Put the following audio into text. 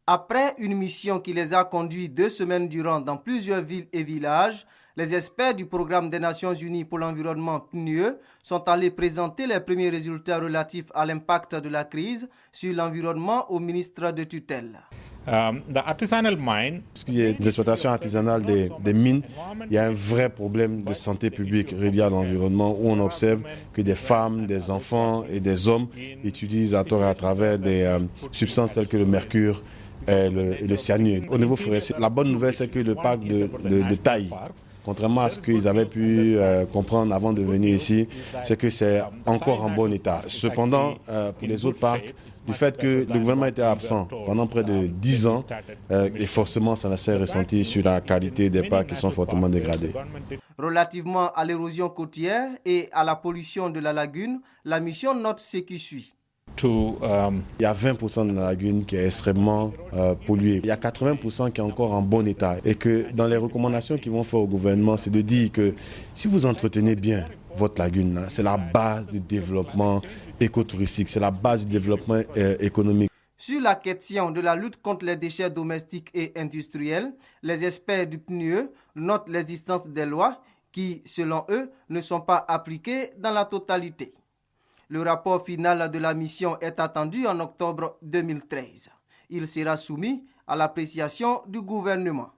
Après une mission qui les a conduits 2 semaines durant dans plusieurs villes et villages, les experts du programme des Nations Unies pour l'environnement PNUE sont allés présenter les premiers résultats relatifs à l'impact de la crise sur l'environnement au ministre de tutelle. Ce qui est l'exploitation artisanale des mines, il y a un vrai problème de santé publique relié à l'environnement où on observe que des femmes, des enfants et des hommes utilisent à tort et à travers des substances telles que le mercure et le cyanure. Au niveau forestier, la bonne nouvelle, c'est que le parc de taille, contrairement à ce qu'ils avaient pu comprendre avant de venir ici, c'est que c'est encore en bon état. Cependant, pour les autres parcs, du fait que le gouvernement était absent pendant près de 10 ans, et forcément ça s'est ressenti sur la qualité des parcs qui sont fortement dégradés. Relativement à l'érosion côtière et à la pollution de la lagune, la mission note ce qui suit. Il y a 20% de la lagune qui est extrêmement polluée. Il y a 80% qui est encore en bon état. Et que dans les recommandations qu'ils vont faire au gouvernement, c'est de dire que si vous entretenez bien votre lagune, c'est la base du développement écotouristique, c'est la base du développement économique. Sur la question de la lutte contre les déchets domestiques et industriels, les experts du PNUE notent l'existence des lois qui, selon eux, ne sont pas appliquées dans la totalité. Le rapport final de la mission est attendu en octobre 2013. Il sera soumis à l'appréciation du gouvernement.